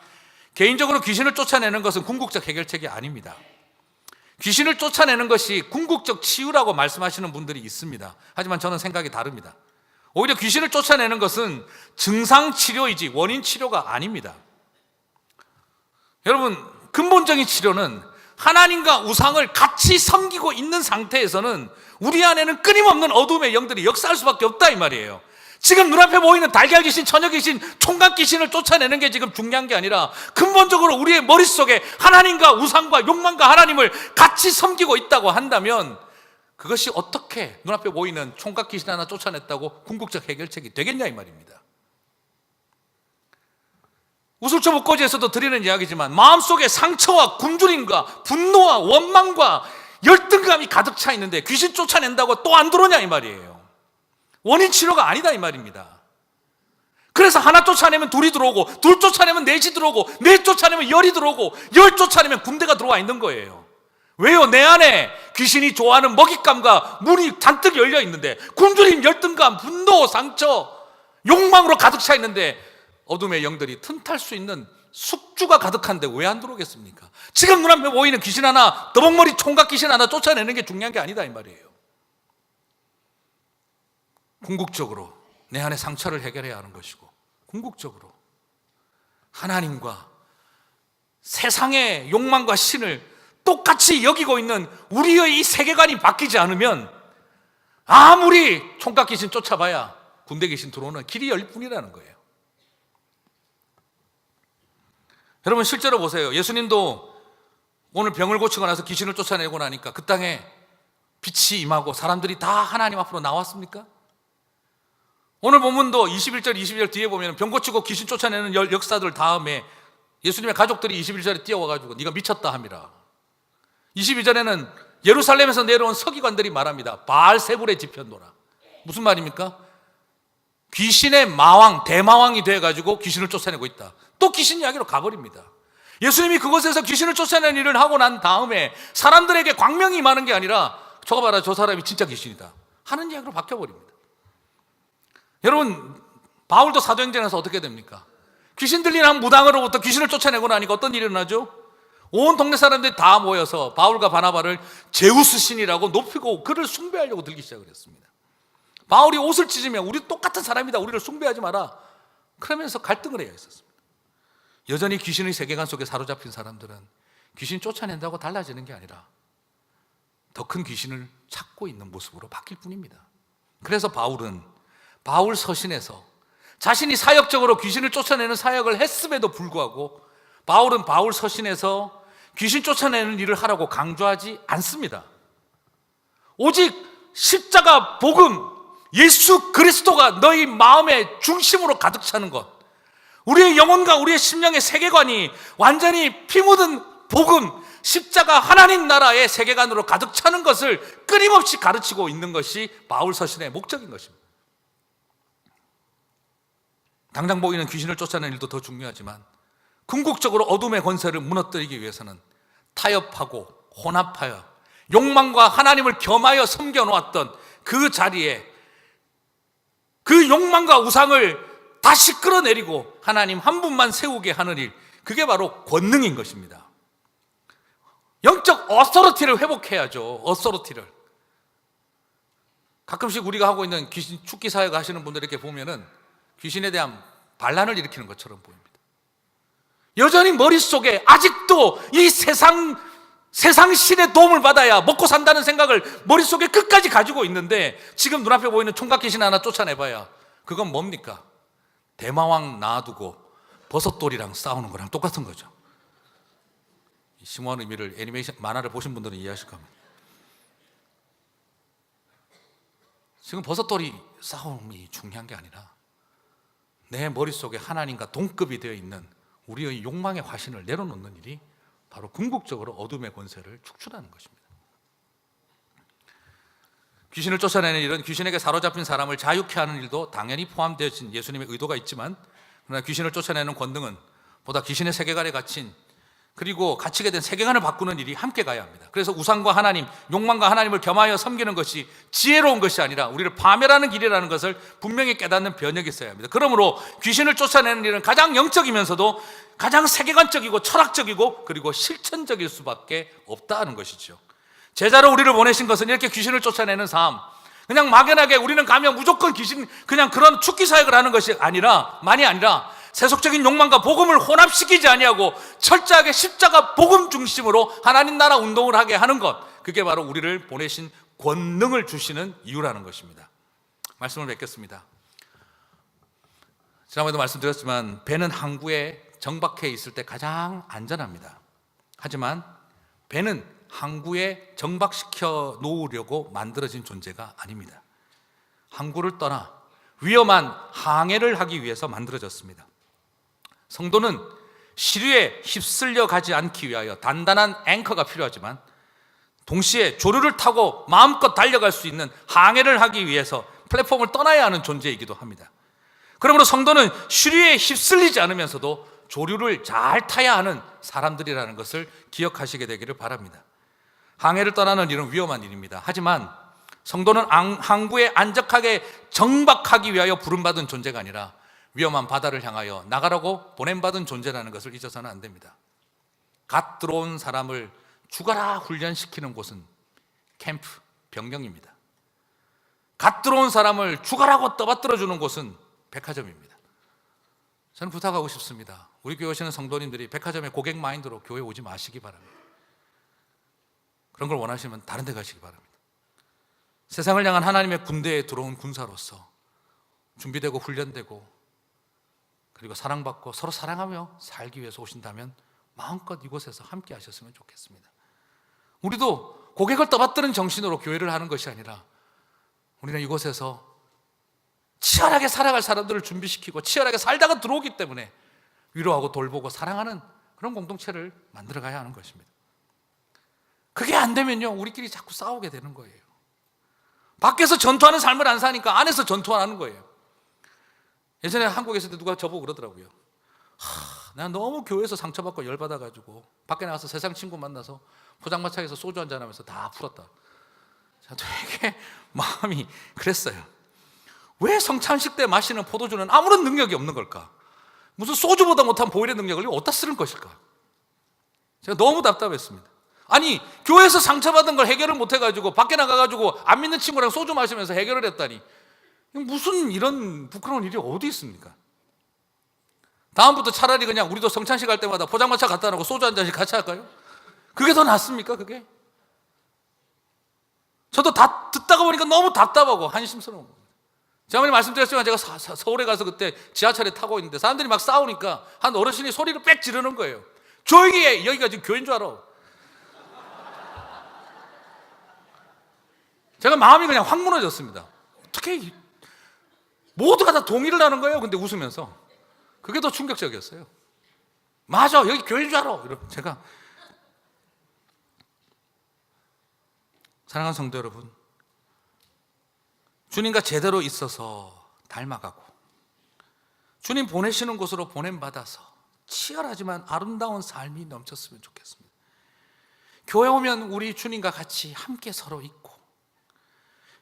개인적으로 귀신을 쫓아내는 것은 궁극적 해결책이 아닙니다. 귀신을 쫓아내는 것이 궁극적 치유라고 말씀하시는 분들이 있습니다. 하지만 저는 생각이 다릅니다. 오히려 귀신을 쫓아내는 것은 증상 치료이지 원인 치료가 아닙니다. 여러분, 근본적인 치료는 하나님과 우상을 같이 섬기고 있는 상태에서는 우리 안에는 끊임없는 어둠의 영들이 역사할 수밖에 없다 이 말이에요. 지금 눈앞에 보이는 달걀 귀신, 처녀 귀신, 총각 귀신을 쫓아내는 게 지금 중요한 게 아니라 근본적으로 우리의 머릿속에 하나님과 우상과 욕망과 하나님을 같이 섬기고 있다고 한다면, 그것이 어떻게 눈앞에 보이는 총각 귀신 하나 쫓아냈다고 궁극적 해결책이 되겠냐 이 말입니다. 우슬초 목고지에서도 드리는 이야기지만, 마음속에 상처와 굶주림과 분노와 원망과 열등감이 가득 차 있는데 귀신 쫓아낸다고 또 안 들어오냐 이 말이에요. 원인 치료가 아니다 이 말입니다. 그래서 하나 쫓아내면 둘이 들어오고, 둘 쫓아내면 넷이 들어오고, 넷 쫓아내면 열이 들어오고, 열 쫓아내면 군대가 들어와 있는 거예요. 왜요? 내 안에 귀신이 좋아하는 먹잇감과 문이 잔뜩 열려 있는데, 굶주림, 열등감, 분노, 상처, 욕망으로 가득 차 있는데 어둠의 영들이 틈탈 수 있는 숙주가 가득한데 왜 안 들어오겠습니까? 지금 눈앞에 보이는 귀신 하나, 더벅머리 총각 귀신 하나 쫓아내는 게 중요한 게 아니다 이 말이에요. 궁극적으로 내 안의 상처를 해결해야 하는 것이고, 궁극적으로 하나님과 세상의 욕망과 신을 똑같이 여기고 있는 우리의 이 세계관이 바뀌지 않으면 아무리 총각 귀신 쫓아봐야 군대 귀신 들어오는 길이 열릴 뿐이라는 거예요. 여러분, 실제로 보세요. 예수님도 오늘 병을 고치고 나서 귀신을 쫓아내고 나니까 그 땅에 빛이 임하고 사람들이 다 하나님 앞으로 나왔습니까? 오늘 본문도 21절, 22절 뒤에 보면 병 고치고 귀신 쫓아내는 역사들 다음에 예수님의 가족들이 21절에 뛰어와가지고 네가 미쳤다 함이라. 22절에는 예루살렘에서 내려온 서기관들이 말합니다. 바알세불의 지편도라. 무슨 말입니까? 귀신의 마왕, 대마왕이 돼가지고 귀신을 쫓아내고 있다. 또 귀신 이야기로 가버립니다. 예수님이 그곳에서 귀신을 쫓아내는 일을 하고 난 다음에 사람들에게 광명이 임하는 게 아니라 저거 봐라, 저 사람이 진짜 귀신이다 하는 이야기로 바뀌어버립니다. 여러분, 바울도 사도행전에서 어떻게 됩니까? 귀신 들린 한 무당으로부터 귀신을 쫓아내고 나니까 어떤 일이 일어나죠? 온 동네 사람들이 다 모여서 바울과 바나바를 제우스 신이라고 높이고 그를 숭배하려고 들기 시작을 했습니다. 바울이 옷을 찢으면 우리 똑같은 사람이다, 우리를 숭배하지 마라, 그러면서 갈등을 해야 했었습니다. 여전히 귀신의 세계관 속에 사로잡힌 사람들은 귀신 쫓아낸다고 달라지는 게 아니라 더 큰 귀신을 찾고 있는 모습으로 바뀔 뿐입니다. 그래서 바울은 바울 서신에서 자신이 사역적으로 귀신을 쫓아내는 사역을 했음에도 불구하고 바울은 바울 서신에서 귀신 쫓아내는 일을 하라고 강조하지 않습니다. 오직 십자가 복음, 예수 그리스도가 너희 마음의 중심으로 가득 차는 것, 우리의 영혼과 우리의 심령의 세계관이 완전히 피 묻은 복음, 십자가 하나님 나라의 세계관으로 가득 차는 것을 끊임없이 가르치고 있는 것이 바울 서신의 목적인 것입니다. 당장 보이는 귀신을 쫓아내는 일도 더 중요하지만 궁극적으로 어둠의 권세를 무너뜨리기 위해서는 타협하고 혼합하여 욕망과 하나님을 겸하여 섬겨놓았던 그 자리에 그 욕망과 우상을 다시 끌어내리고 하나님 한 분만 세우게 하는 일, 그게 바로 권능인 것입니다. 영적 어서리티를 회복해야죠. 어서리티를. 가끔씩 우리가 하고 있는 귀신 축기 사역 하시는 분들 이렇게 보면은 귀신에 대한 반란을 일으키는 것처럼 보입니다. 여전히 머릿속에 아직도 이 세상 신의 도움을 받아야 먹고 산다는 생각을 머릿속에 끝까지 가지고 있는데, 지금 눈앞에 보이는 총각 귀신 하나 쫓아내봐야 그건 뭡니까? 대마왕 놔두고 버섯돌이랑 싸우는 거랑 똑같은 거죠. 심오한 의미를 애니메이션 만화를 보신 분들은 이해하실 겁니다. 지금 버섯돌이 싸움이 중요한 게 아니라 내 머릿속에 하나님과 동급이 되어 있는 우리의 욕망의 화신을 내려놓는 일이 바로 궁극적으로 어둠의 권세를 축출하는 것입니다. 귀신을 쫓아내는 일은 귀신에게 사로잡힌 사람을 자유케 하는 일도 당연히 포함되어진 예수님의 의도가 있지만, 그러나 귀신을 쫓아내는 권능은 보다 귀신의 세계관에 갇힌, 그리고 갇히게 된 세계관을 바꾸는 일이 함께 가야 합니다. 그래서 우상과 하나님, 욕망과 하나님을 겸하여 섬기는 것이 지혜로운 것이 아니라 우리를 파멸하는 길이라는 것을 분명히 깨닫는 변혁이 있어야 합니다. 그러므로 귀신을 쫓아내는 일은 가장 영적이면서도 가장 세계관적이고 철학적이고 그리고 실천적일 수밖에 없다는 것이죠. 제자로 우리를 보내신 것은 이렇게 귀신을 쫓아내는 삶, 그냥 막연하게 우리는 가면 무조건 귀신, 그냥 그런 축기 사역을 하는 것이 아니라, 만이 아니라 세속적인 욕망과 복음을 혼합시키지 아니하고 철저하게 십자가 복음 중심으로 하나님 나라 운동을 하게 하는 것, 그게 바로 우리를 보내신 권능을 주시는 이유라는 것입니다. 말씀을 맺겠습니다. 지난번에도 말씀드렸지만 배는 항구에 정박해 있을 때 가장 안전합니다. 하지만 배는 항구에 정박시켜 놓으려고 만들어진 존재가 아닙니다. 항구를 떠나 위험한 항해를 하기 위해서 만들어졌습니다. 성도는 시류에 휩쓸려 가지 않기 위하여 단단한 앵커가 필요하지만 동시에 조류를 타고 마음껏 달려갈 수 있는 항해를 하기 위해서 플랫폼을 떠나야 하는 존재이기도 합니다. 그러므로 성도는 시류에 휩쓸리지 않으면서도 조류를 잘 타야 하는 사람들이라는 것을 기억하시게 되기를 바랍니다. 항해를 떠나는 일은 위험한 일입니다. 하지만 성도는 항구에 안전하게 정박하기 위하여 부름받은 존재가 아니라 위험한 바다를 향하여 나가라고 보냄받은 존재라는 것을 잊어서는 안 됩니다. 갓 들어온 사람을 죽어라 훈련시키는 곳은 캠프, 병영입니다. 갓 들어온 사람을 죽어라고 떠받들어주는 곳은 백화점입니다. 저는 부탁하고 싶습니다. 우리 교회 오시는 성도님들이 백화점의 고객 마인드로 교회 오지 마시기 바랍니다. 그런 걸 원하시면 다른 데 가시기 바랍니다. 세상을 향한 하나님의 군대에 들어온 군사로서 준비되고 훈련되고 그리고 사랑받고 서로 사랑하며 살기 위해서 오신다면 마음껏 이곳에서 함께 하셨으면 좋겠습니다. 우리도 고객을 떠받드는 정신으로 교회를 하는 것이 아니라 우리는 이곳에서 치열하게 살아갈 사람들을 준비시키고 치열하게 살다가 들어오기 때문에 위로하고 돌보고 사랑하는 그런 공동체를 만들어가야 하는 것입니다. 그게 안 되면요, 우리끼리 자꾸 싸우게 되는 거예요. 밖에서 전투하는 삶을 안 사니까 안에서 전투하는 거예요. 예전에 한국에 있을 때 누가 저보고 그러더라고요. 난 너무 교회에서 상처받고 열받아가지고 밖에 나가서 세상 친구 만나서 포장마차에서 소주 한잔하면서 다 풀었다. 되게 마음이 그랬어요. 왜 성찬식 때 마시는 포도주는 아무런 능력이 없는 걸까? 무슨 소주보다 못한 보일의 능력을 어디다 쓰는 것일까? 제가 너무 답답했습니다. 아니, 교회에서 상처받은 걸 해결을 못 해가지고 밖에 나가가지고 안 믿는 친구랑 소주 마시면서 해결을 했다니, 무슨 이런 부끄러운 일이 어디 있습니까? 다음부터 차라리 그냥 우리도 성찬식 할 때마다 포장마차 갖다 놓고 소주 한 잔씩 같이 할까요? 그게 더 낫습니까, 그게? 저도 다 듣다가 보니까 너무 답답하고 한심스러운 겁니다. 제가 말씀드렸지만 제가 서울에 가서 그때 지하철에 타고 있는데 사람들이 막 싸우니까 한 어르신이 소리를 빽 지르는 거예요. 조용히 해! 여기가 지금 교회인 줄 알아. 제가 마음이 그냥 확 무너졌습니다. 어떻게 모두가 다 동의를 하는 거예요. 근데 웃으면서. 그게 더 충격적이었어요. 맞아, 여기 교회인 줄 알아. 제가, 사랑하는 성도 여러분, 주님과 제대로 있어서 닮아가고 주님 보내시는 곳으로 보냄받아서 치열하지만 아름다운 삶이 넘쳤으면 좋겠습니다. 교회 오면 우리 주님과 같이 함께 서로 있고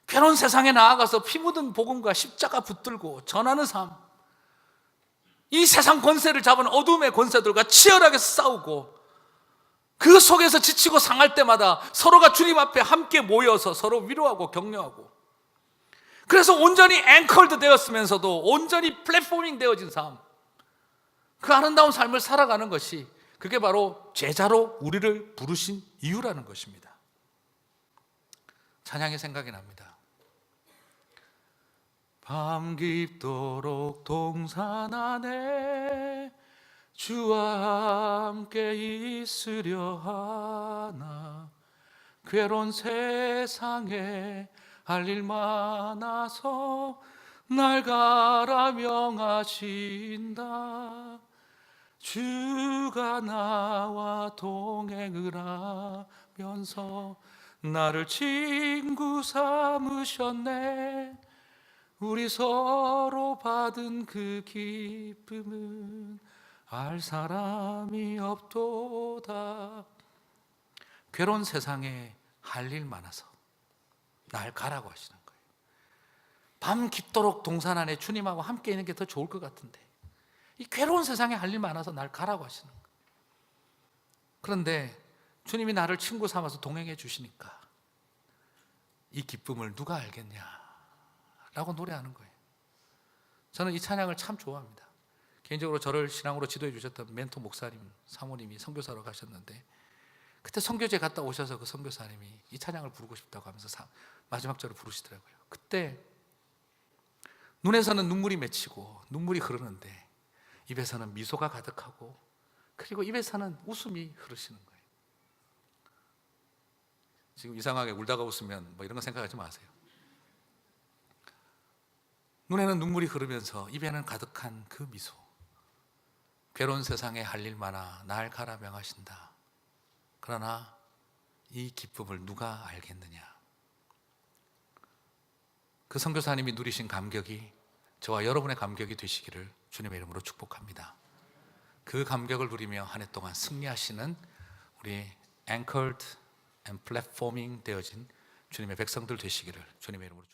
괴로운 세상에 나아가서 피 묻은 복음과 십자가 붙들고 전하는 삶, 이 세상 권세를 잡은 어둠의 권세들과 치열하게 싸우고 그 속에서 지치고 상할 때마다 서로가 주님 앞에 함께 모여서 서로 위로하고 격려하고, 그래서 온전히 앵컬드 되었으면서도 온전히 플랫포밍 되어진 삶, 그 아름다운 삶을 살아가는 것이, 그게 바로 제자로 우리를 부르신 이유라는 것입니다. 찬양이 생각이 납니다. 밤 깊도록 동산 안에 주와 함께 있으려 하나, 괴로운 세상에 할 일 많아서 날 가라 명하신다. 주가 나와 동행을 하면서 나를 친구 삼으셨네. 우리 서로 받은 그 기쁨은 알 사람이 없도다. 괴로운 세상에 할 일 많아서 날 가라고 하시는 거예요. 밤 깊도록 동산 안에 주님하고 함께 있는 게 더 좋을 것 같은데, 이 괴로운 세상에 할 일 많아서 날 가라고 하시는 거예요. 그런데 주님이 나를 친구 삼아서 동행해 주시니까 이 기쁨을 누가 알겠냐 라고 노래하는 거예요. 저는 이 찬양을 참 좋아합니다. 개인적으로 저를 신앙으로 지도해 주셨던 멘토 목사님, 사모님이 선교사로 가셨는데, 그때 선교제 갔다 오셔서 그 선교사님이 이 찬양을 부르고 싶다고 하면서 마지막 절을 부르시더라고요. 그때 눈에서는 눈물이 맺히고 눈물이 흐르는데 입에서는 미소가 가득하고, 그리고 입에서는 웃음이 흐르시는 거예요. 지금 이상하게 울다가 웃으면 뭐 이런 거 생각하지 마세요. 눈에는 눈물이 흐르면서 입에는 가득한 그 미소. 괴로운 세상에 할 일 많아 날 가라 명하신다. 그러나 이 기쁨을 누가 알겠느냐. 그 선교사님이 누리신 감격이 저와 여러분의 감격이 되시기를 주님의 이름으로 축복합니다. 그 감격을 누리며 한 해 동안 승리하시는 우리 anchored and platforming 되어진 주님의 백성들 되시기를 주님의 이름으로 축복합니다.